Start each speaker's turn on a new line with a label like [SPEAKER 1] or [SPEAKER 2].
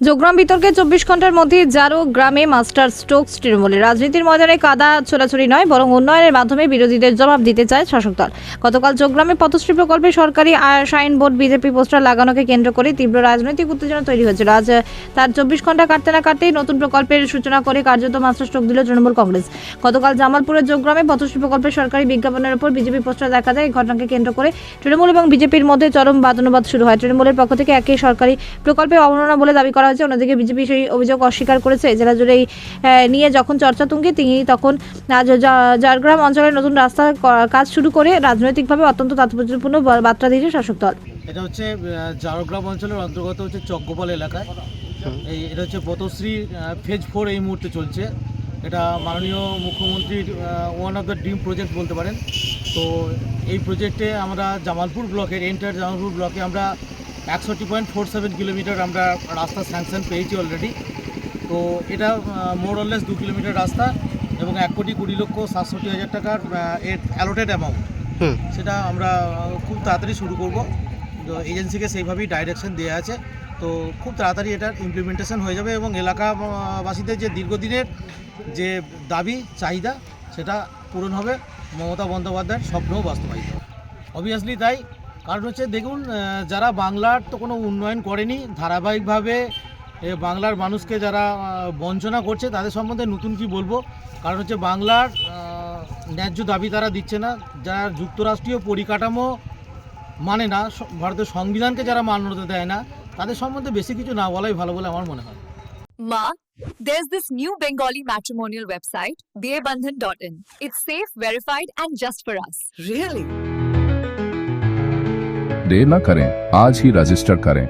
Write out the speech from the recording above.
[SPEAKER 1] যোগগ্রাম বিতর্কে 24 ঘন্টার মধ্যে জারো গ্রামে মাস্টার স্ট্রোকস তৃণমূলের রাজনীতির ময়দানে কাদা ছোড়াছুড়ি নয়, বরং উন্নয়নের মাধ্যমে বিরোধীদের জবাব দিতে চায় শাসক দল। গতকাল যোগগ্রামে পথশ্রী প্রকল্পে সরকারি সাইনবোর্ড বিজেপি পোস্টার লাগানোকে কেন্দ্র করে তীব্র রাজনৈতিক উত্তেজনা তৈরি হয়েছিল। আজ তার 24 ঘন্টা কাটতে না কাটতেই নতুন প্রকল্পের সূচনা করে কার্যত মাস্টার স্ট্রোক দিল তৃণমূল কংগ্রেস। গতকাল জামালপুরের যোগগ্রামে পথশ্রী প্রকল্পের সরকারি বিজ্ঞাপনের উপর বিজেপি পোস্টার দেখা যায়। এই ঘটনাকে কেন্দ্র করে তৃণমূল এবং বিজেপির মধ্যে চরম বাদানুবাদ শুরু হয়। তৃণমূলের পক্ষ থেকে একই সরকারি প্রকল্পে অবমাননা বলে দাবি করা হয়েছে, অন্যদিকে বিজেপি সেই অভিযোগ অস্বীকার করেছে। জেলা জুড়ে নিয়ে যখন চর্চা তুঙ্গে, তিনি তখন ঝাড়গ্রাম অঞ্চলের নতুন রাস্তা কাজ শুরু করে রাজনৈতিকভাবে অত্যন্ত তাৎপর্যপূর্ণ বার্তা দিয়েছে শাসক দল।
[SPEAKER 2] এটা হচ্ছে ঝাড়গ্রাম অঞ্চলের অন্তর্গত হচ্ছে চকগোপাল এলাকায়। এটা হচ্ছে পথশ্রী ফেজ 4 এই মুহূর্তে চলছে। এটা মাননীয় মুখ্যমন্ত্রীর one of the dream project বলতে পারেন। তো এই প্রজেক্টে আমরা জামালপুর ব্লকের এন্টার জামালপুর ব্লকে আমরা 61.47 কিলোমিটার আমরা রাস্তা স্যাংশন পেয়েছি অলরেডি। তো এটা মোর অললেস 2 কিলোমিটার রাস্তা এবং 1,20,67,000 টাকার এর অ্যালোটেড অ্যামাউন্ট, সেটা আমরা খুব তাড়াতাড়ি শুরু করব। তো এজেন্সিকে সেইভাবেই ডাইরেকশন দেওয়া আছে। তো খুব তাড়াতাড়ি এটার ইমপ্লিমেন্টেশন হয়ে যাবে এবং এলাকাবাসীদের যে দীর্ঘদিনের যে দাবি চাহিদা সেটা পূরণ হবে। মমতা বন্দ্যোপাধ্যায়ের স্বপ্নও বাস্তবায়িত হবে অবভিয়াসলি। তাই কারণ হচ্ছে দেখুন, যারা বাংলার তো কোনো উন্নয়ন করেনি, ধারাবাহিকভাবে বাংলার মানুষকে যারা বঞ্চনা করছে, তাদের সম্বন্ধে নতুন কি বলবো। কারণ হচ্ছে বাংলার ন্যায্য দাবি তারা দিচ্ছে না। যারা যুক্তরাষ্ট্রীয় পরিকাঠামো মানে না, ভারতের সংবিধানকে যারা মান্যতা দেয় না, তাদের সম্বন্ধে বেশি কিছু না বলাই ভালো বলে আমার মনে হয়।
[SPEAKER 3] Ma, there's this new Bengali matrimonial website, BABandhan.in. It's safe, verified, and just for us.
[SPEAKER 4] Really?
[SPEAKER 5] देर न करें, आज ही रजिस्टर करें।